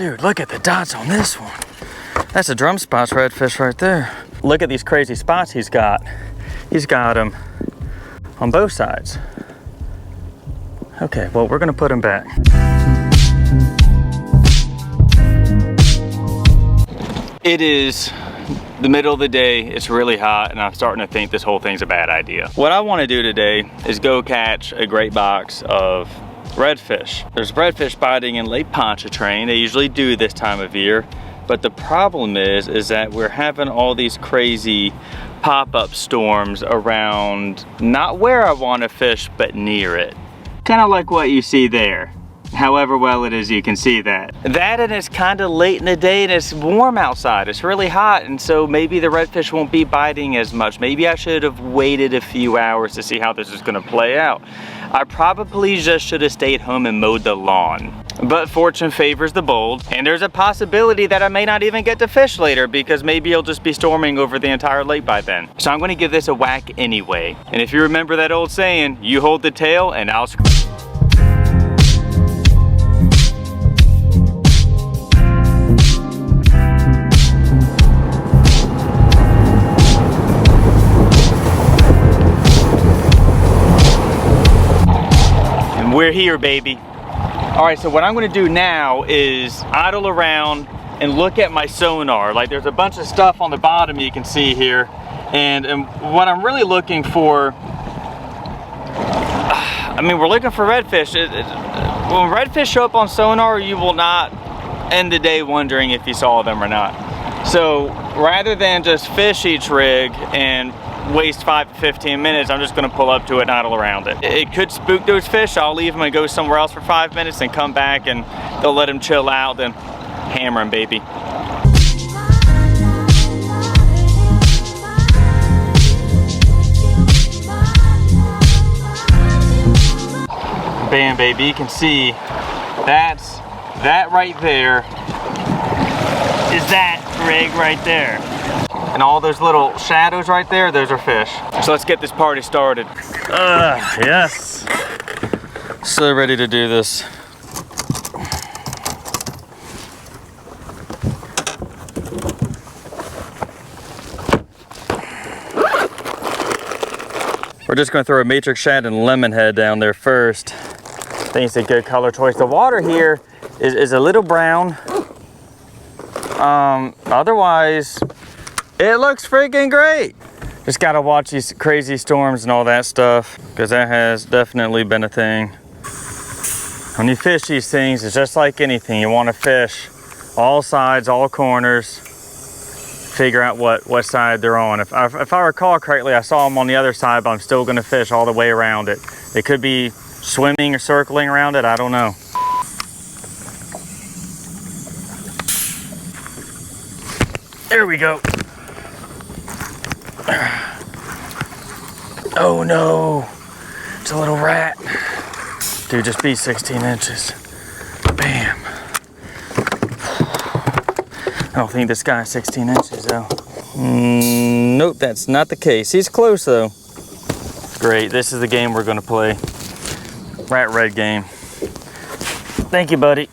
Dude, look at the dots on this one. That's a drum spots redfish right there. Look at these crazy spots he's got. He's got them on both sides. Okay, well, we're gonna put him back. It is the middle of the day, it's really hot, and I'm starting to think this whole thing's a bad idea. What I wanna do today is go catch a great box of redfish. There's redfish biting in Lake Pontchartrain. They usually do this time of year, but the problem is that we're having all these crazy pop-up storms around, not where I wanna fish, but near it. Kind of like what you see there. However well it is, you can see that. That, and it's kind of late in the day and it's warm outside. It's really hot, and so maybe the redfish won't be biting as much. Maybe I should have waited a few hours to see how this is gonna play out. I probably just should have stayed home and mowed the lawn. But fortune favors the bold, and there's a possibility that I may not even get to fish later because maybe it'll just be storming over the entire lake by then. So I'm gonna give this a whack anyway. And if you remember that old saying, you hold the tail and I'll We're here, baby. All right, so what I'm gonna do now is idle around and look at my sonar. Like, there's a bunch of stuff on the bottom you can see here. And what I'm really looking for, I mean, we're looking for redfish. When redfish show up on sonar, you will not end the day wondering if you saw them or not. So rather than just fish each rig and waste 5 to 15 minutes, I'm just gonna pull up to it and idle around it. It could spook those fish. I'll leave them and go somewhere else for 5 minutes and come back and they'll let them chill out, then hammer them, baby. Bam, baby, you can see that right there is that rig right there. And all those little shadows right there, those are fish. So let's get this party started. Yes. So ready to do this. We're just gonna throw a matrix shad and lemon head down there first. I think it's a good color choice. The water here is a little brown. Otherwise, it looks freaking great. Just gotta watch these crazy storms and all that stuff, because that has definitely been a thing. When you fish these things, it's just like anything. You wanna fish all sides, all corners, figure out what side they're on. If I recall correctly, I saw them on the other side, but I'm still gonna fish all the way around it. It could be swimming or circling around it, I don't know. There we go. Oh no, it's a little rat. Dude, just be 16 inches. Bam. I don't think this guy's 16 inches though. Nope, that's not the case. He's close though. Great, this is the game we're gonna play. Rat red game. Thank you, buddy.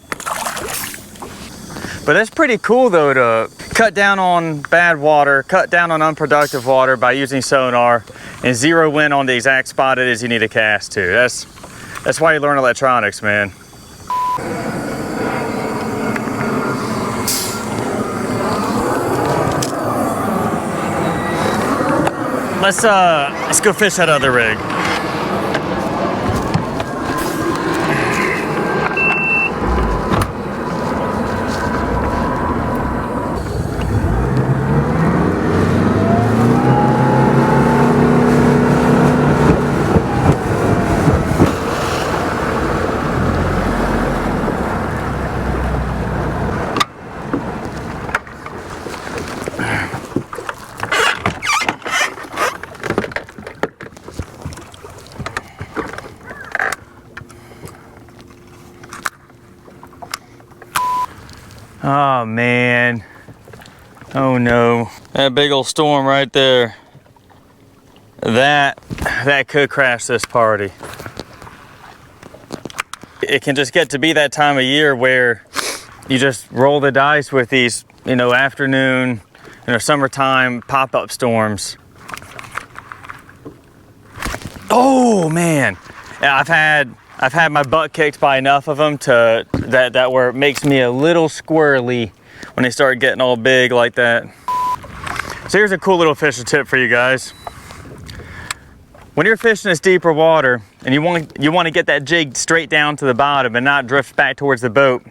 But that's pretty cool though, to cut down on bad water, cut down on unproductive water by using sonar, and zero in on the exact spot it is you need to cast to. That's why you learn electronics, man. Let's go fish that other rig. Oh man, oh no. That big old storm right there, that could crash this party. It can just get to be that time of year where you just roll the dice with these, you know, afternoon, you know, summertime pop-up storms. Oh man, yeah, I've had my butt kicked by enough of them to that where it makes me a little squirrely when they start getting all big like that. So here's a cool little fishing tip for you guys. When you're fishing this deeper water and you want to get that jig straight down to the bottom and not drift back towards the boat,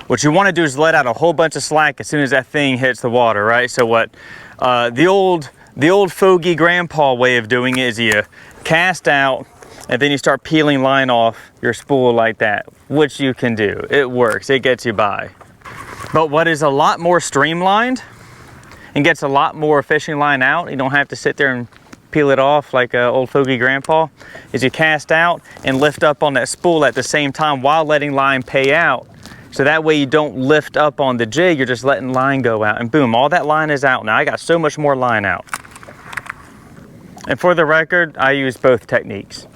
what you want to do is let out a whole bunch of slack as soon as that thing hits the water, right? So what the old fogey grandpa way of doing it is you cast out and then you start peeling line off your spool like that, which you can do. It works, it gets you by. But what is a lot more streamlined and gets a lot more fishing line out, you don't have to sit there and peel it off like old fogey grandpa, is you cast out and lift up on that spool at the same time while letting line pay out. So that way you don't lift up on the jig, you're just letting line go out, and boom, all that line is out. Now I got so much more line out. And for the record, I use both techniques.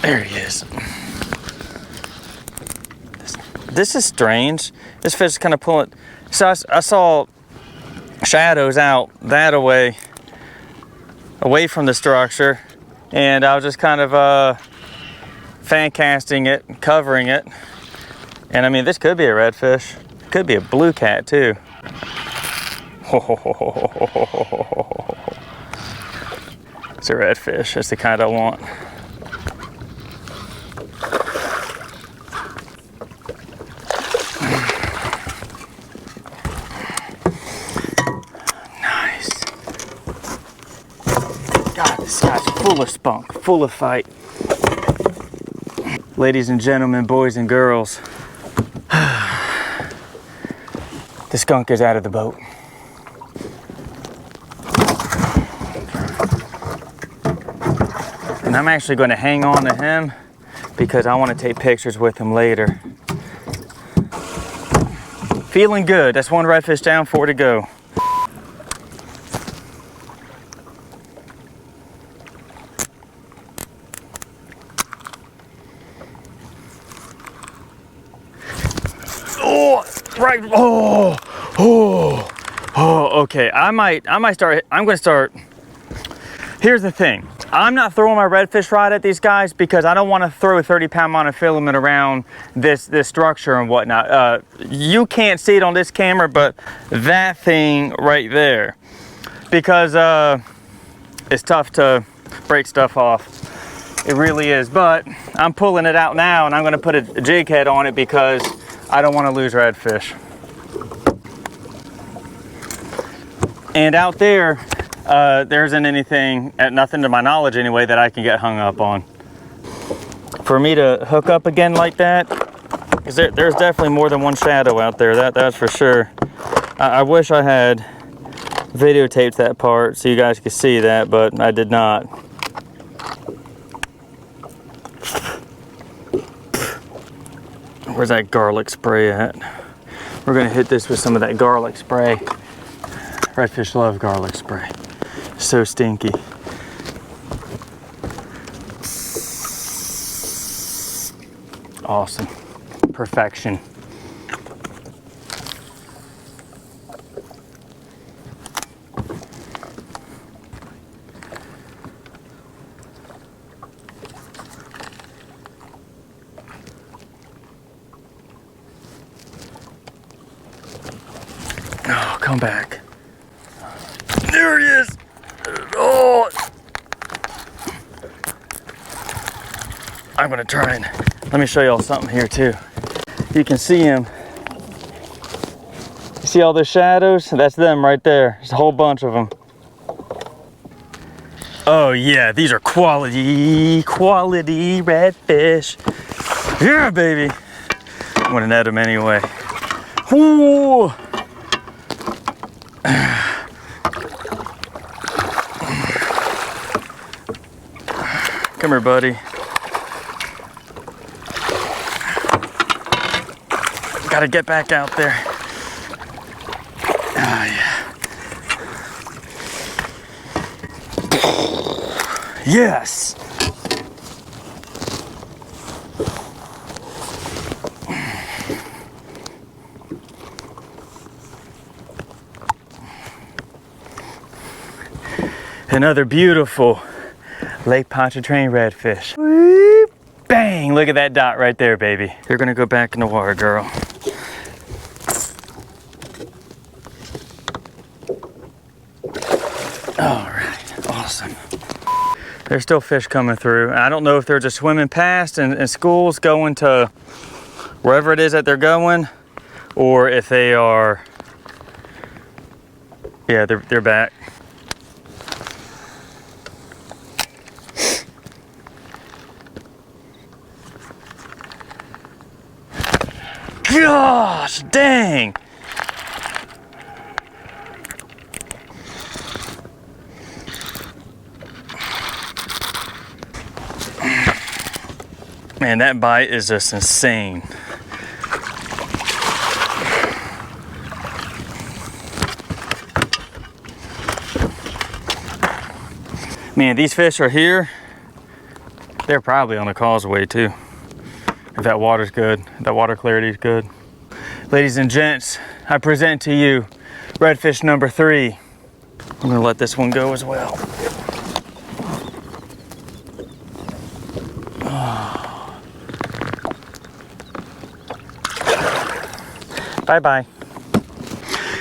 There he is. This is strange. This fish is kind of pulling. So I saw shadows out that away from the structure, and I was just kind of fan casting it, covering it. And I mean, this could be a redfish. It could be a blue cat too. It's a redfish. It's the kind I want. God, this guy's full of spunk, full of fight. Ladies and gentlemen, boys and girls, the skunk is out of the boat. And I'm actually going to hang on to him because I want to take pictures with him later. Feeling good. That's one redfish down, 4 to go. Right. Okay. I'm gonna start. Here's the thing. I'm not throwing my redfish rod at these guys because I don't want to throw a 30-pound monofilament around this structure and whatnot. You can't see it on this camera, but that thing right there, because it's tough to break stuff off. It really is. But I'm pulling it out now, and I'm gonna put a jig head on it because I don't want to lose redfish. And out there, there isn't anything, nothing to my knowledge anyway, that I can get hung up on. For me to hook up again like that, because there's definitely more than one shadow out there, that's for sure. I wish I had videotaped that part so you guys could see that, but I did not. Where's that garlic spray at? We're gonna hit this with some of that garlic spray. Redfish love garlic spray. So stinky. Awesome. Perfection. Oh, come back. There he is. Oh. I'm gonna try and let me show y'all something here too. You can see him. You see all the shadows? That's them right there. There's a whole bunch of them. Oh yeah, these are quality redfish. Yeah, baby. I'm gonna net them anyway. Ooh. Come here, buddy. Gotta get back out there. Oh, yeah. Yes! Another beautiful Lake Pontchartrain redfish. Whoop, bang! Look at that dot right there, baby. You're gonna go back in the water, girl. All right, awesome. There's still fish coming through. I don't know if they're just swimming past in schools going to wherever it is that they're going, or if they are, yeah, they're back. Gosh, dang. Man, that bite is just insane. Man, these fish are here. They're probably on the causeway too. If that water's good, if that water clarity is good. Ladies and gents, I present to you redfish number 3. I'm gonna let this one go as well. Oh. Bye-bye.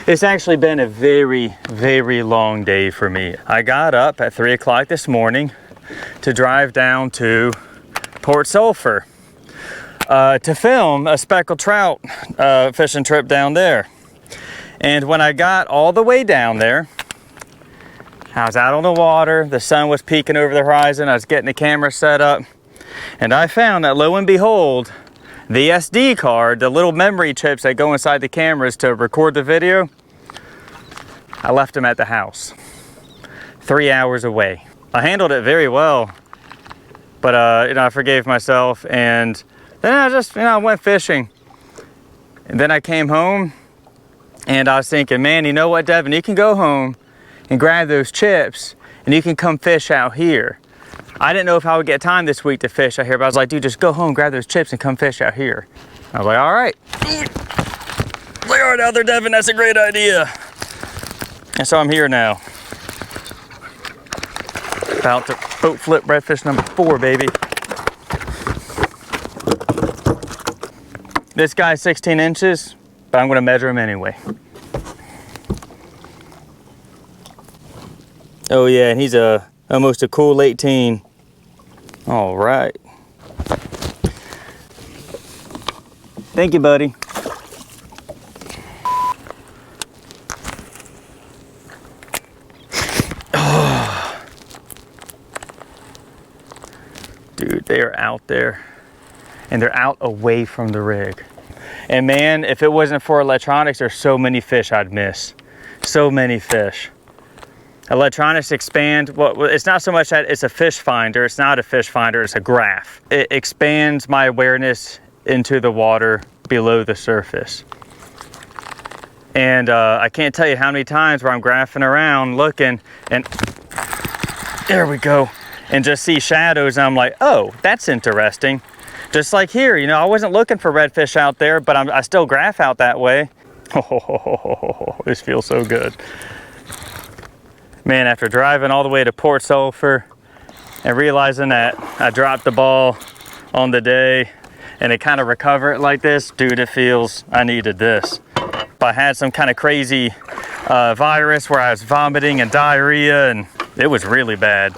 It's actually been a very, very long day for me. I got up at 3 o'clock this morning to drive down to Port Sulphur to film a speckled trout fishing trip down there. And when I got all the way down there, I was out on the water, the sun was peeking over the horizon, I was getting the camera set up, and I found that, lo and behold, the SD card, the little memory chips that go inside the cameras to record the video, I left them at the house, 3 hours away. I handled it very well, but you know, I forgave myself, and then I just, I went fishing. And then I came home and I was thinking, man, you know what, Devin, you can go home and grab those chips and you can come fish out here. I didn't know if I would get time this week to fish out here, but I was like, dude, just go home, grab those chips and come fish out here. I was like, all right. They are out there, Devin, that's a great idea. And so I'm here now. About to boat flip redfish number 4, baby. This guy's 16 inches, but I'm gonna measure him anyway. Oh yeah, and he's almost a cool 18. All right. Thank you, buddy. Oh. Dude, they are out there. And they're out away from the rig. And man, if it wasn't for electronics, there's so many fish I'd miss. So many fish. Electronics expand, well, it's not so much that it's a fish finder, it's not a fish finder, it's a graph. It expands my awareness into the water below the surface. And I can't tell you how many times where I'm graphing around looking and there we go. And just see shadows and I'm like, oh, that's interesting. Just like here, you know, I wasn't looking for redfish out there, but I still graph out that way. Oh, this feels so good. Man, after driving all the way to Port Sulphur and realizing that I dropped the ball on the day and it kind of recovered like this, dude, it feels, I needed this. If I had some kind of crazy virus where I was vomiting and diarrhea and it was really bad.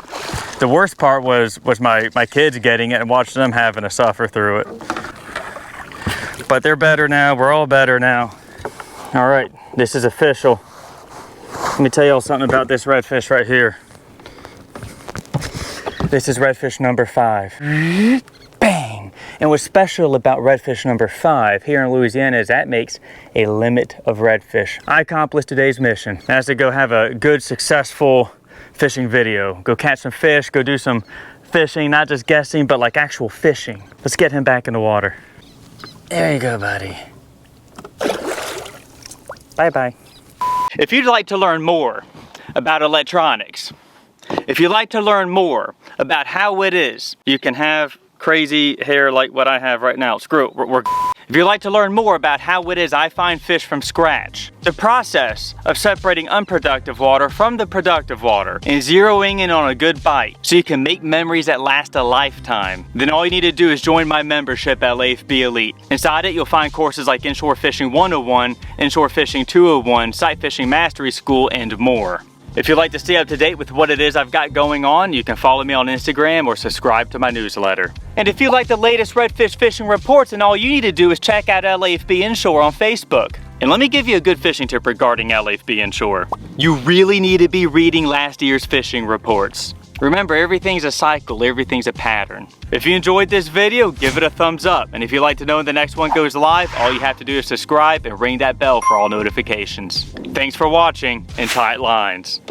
The worst part was my kids getting it and watching them having to suffer through it. But they're better now, we're all better now. All right, this is official. Let me tell y'all something about this redfish right here. This is redfish number 5. Bang! And what's special about redfish number 5 here in Louisiana is that makes a limit of redfish. I accomplished today's mission. That's to go have a good, successful fishing video. Go catch some fish, go do some fishing, not just guessing, but like actual fishing. Let's get him back in the water. There you go, buddy. Bye-bye. If you'd like to learn more about electronics, if you'd like to learn more about how it is you can have crazy hair like what I have right now, screw it, if you'd like to learn more about how it is I find fish from scratch, the process of separating unproductive water from the productive water and zeroing in on a good bite so you can make memories that last a lifetime, then all you need to do is join my membership at LAFB Elite. Inside it, you'll find courses like Inshore Fishing 101, Inshore Fishing 201, Sight Fishing Mastery School, and more. If you'd like to stay up to date with what it is I've got going on, you can follow me on Instagram or subscribe to my newsletter. And if you like the latest redfish fishing reports, then all you need to do is check out LAFB Inshore on Facebook. And let me give you a good fishing tip regarding LAFB Inshore. You really need to be reading last year's fishing reports. Remember, everything's a cycle, everything's a pattern. If you enjoyed this video, give it a thumbs up. And if you'd like to know when the next one goes live, all you have to do is subscribe and ring that bell for all notifications. Thanks for watching, and tight lines.